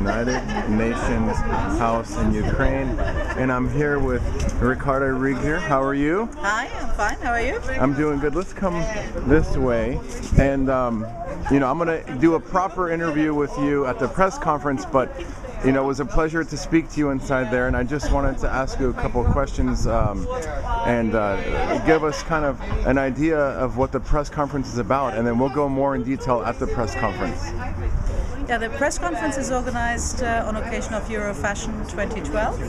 United Nations House in Ukraine, and I'm here with Ricardo Rigger. How are you? Hi, I'm fine. How are you? I'm doing good. Let's come this way, and I'm going to do a proper interview with you at the press conference, but it was a pleasure to speak to you inside there, and I just wanted to ask you a couple of questions and give us kind of an idea of what the press conference is about, and then we'll go more in detail at the press conference. Yeah, the press conference is organized on occasion of Euro Fashion 2012,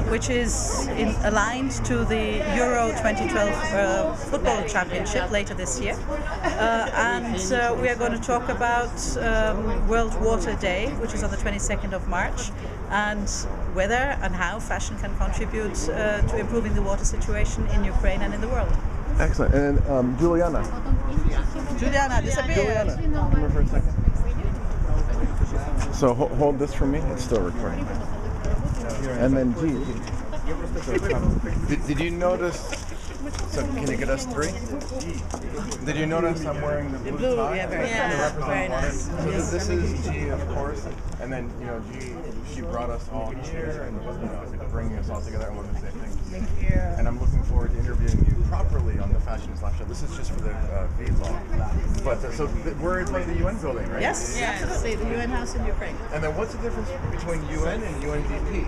which is aligned to the Euro 2012 Football Championship later this year. And we are going to talk about World Water Day, which is on the 22nd of March, and whether and how fashion can contribute to improving the water situation in Ukraine and in the world. Excellent. And Juliana, disappeared. Juliana, come here for a second. So hold this for me. It's still recording. And then G. Did you notice? So can you get us three? Did you notice I'm wearing the blue tie? Yeah, very nice. So this is G, of course, and then G. She brought us all here and bringing us all together. I want to say thank you. And I'm looking forward to interviewing you properly on the Fashion Slap Show. This is just for the vlog. But so we're by the UN building, right? Yes, absolutely. The UN house in Ukraine. And then what's the difference between UN and UNDP?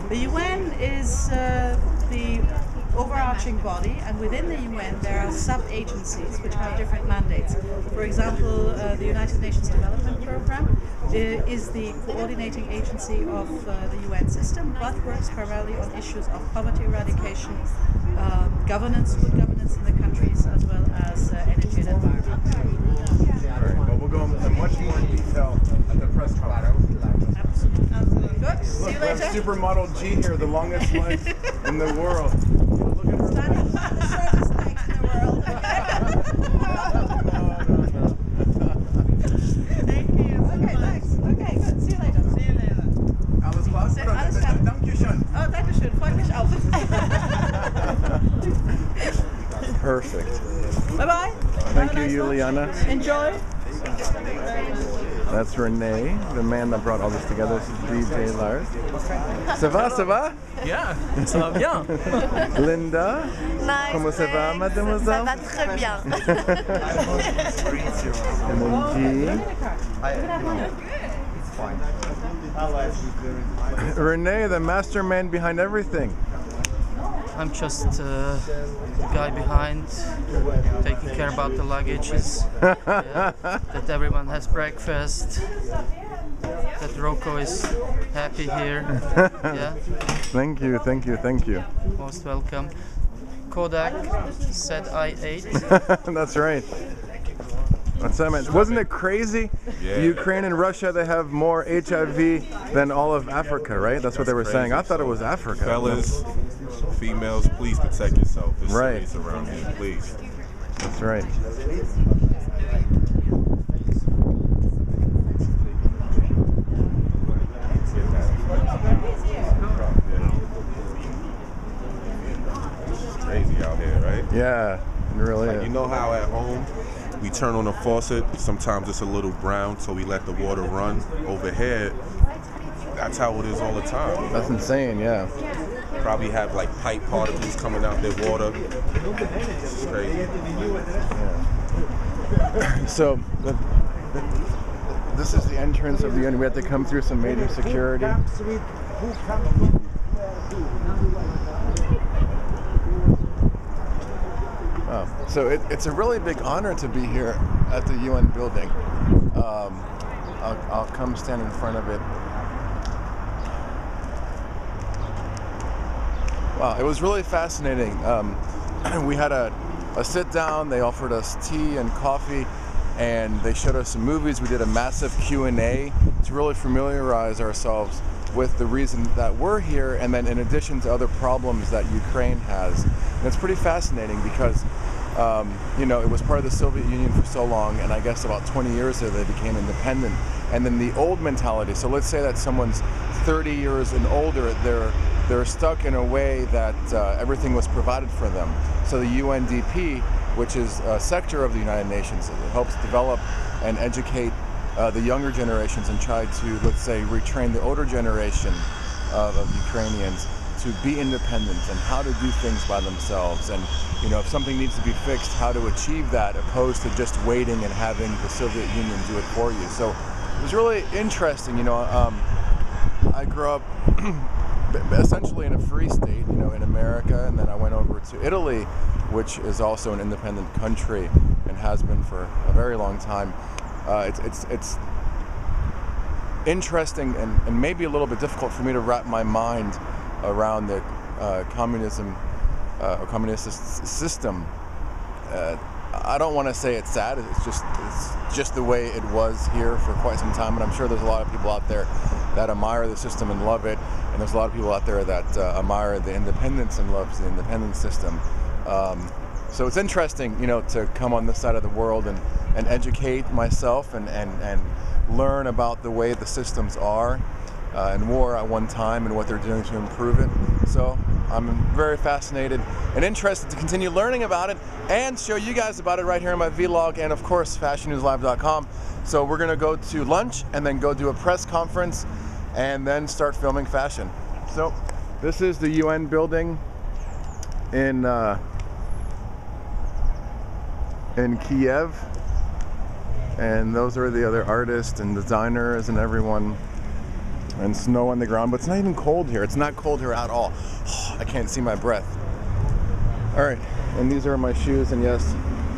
The UN is the overarching body, and within the UN there are sub-agencies which have different mandates. For example, the United Nations Development Programme is the coordinating agency of the UN system, but works primarily on issues of poverty eradication, governance, good governance in the countries, as well as energy and environment. All right, well, we'll go in much more detail at the press conference. Absolutely. Good. See you We have later. Supermodel G here, the longest legs in the world. Look at her. Standing on the shortest legs in the world. Thank you. Okay, thanks. Okay, good. See you later. See you later. Alles klar? Alles klar. Dankeschön. Oh, danke schön. Freut mich auch. Perfect. Bye-bye. Thank you, Juliana. Enjoy. That's Renee, the man that brought all this together. This is DJ Lars. Ça va, ça va? Yeah, ça va bien. Linda, Nice, comment ça va, thanks. mademoiselle? Ça va très bien. And then G. Renee, the mastermind behind everything. I'm just the guy behind, taking care about the luggages, that everyone has breakfast, that Rocco is happy here. Yeah. Thank you, thank you, thank you. Most welcome. Kodak said I ate. That's right. That's what I meant. Wasn't it crazy? Yeah. Ukraine and Russia, they have more HIV than all of Africa, right? That's what they were saying. I thought it was Africa. Fellas, females, please protect yourself. It's Right. serious around here, please. That's right. It's crazy out here, right? Yeah, it really Like, is. you know how at home we turn on the faucet, sometimes it's a little brown, so we let the water run. Over here, that's how it is all the time. That's insane, yeah. Probably have like pipe particles coming out their water. It's crazy. So, this is the entrance of the UN. We had to come through some major security. Oh, so it's a really big honor to be here at the UN building. I'll come stand in front of it. Wow, it was really fascinating. We had a sit down, they offered us tea and coffee, and they showed us some movies. We did a massive Q&A to really familiarize ourselves with the reason that we're here, and then in addition to other problems that Ukraine has. And it's pretty fascinating because it was part of the Soviet Union for so long, and I guess about 20 years ago they became independent. And then the old mentality, so let's say that someone's 30 years and older, they're stuck in a way that everything was provided for them. So the UNDP, which is a sector of the United Nations, it helps develop and educate the younger generations and try to, let's say, retrain the older generation of Ukrainians to be independent and how to do things by themselves. And, you know, if something needs to be fixed, how to achieve that opposed to just waiting and having the Soviet Union do it for you. So it was really interesting. You know, I grew up essentially in a free state, you know, in America, and then I went over to Italy, which is also an independent country and has been for a very long time. It's interesting and maybe a little bit difficult for me to wrap my mind around the communism or communist system. I don't want to say it's sad. It's just the way it was here for quite some time, and I'm sure there's a lot of people out there that admire the system and love it, and there's a lot of people out there that admire the independence and loves the independent system. So it's interesting, you know, to come on this side of the world and educate myself and learn about the way the systems are and were at one time and what they're doing to improve it. So I'm very fascinated and interested to continue learning about it and show you guys about it right here in my vlog and, of course, fashionnewslive.com. So we're going to go to lunch and then go do a press conference and then start filming fashion. So this is the UN building in Kiev, and those are the other artists and designers and everyone, and snow on the ground, but it's not even cold here. It's not cold here at all. I can't see my breath. All right, and these are my shoes, and yes,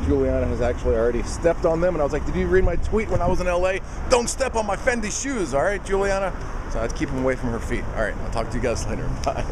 Juliana has actually already stepped on them, and I was like, did you read my tweet when I was in LA? Don't step on my Fendi shoes, all right, Juliana? So I had to keep them away from her feet. All right, I'll talk to you guys later. Bye.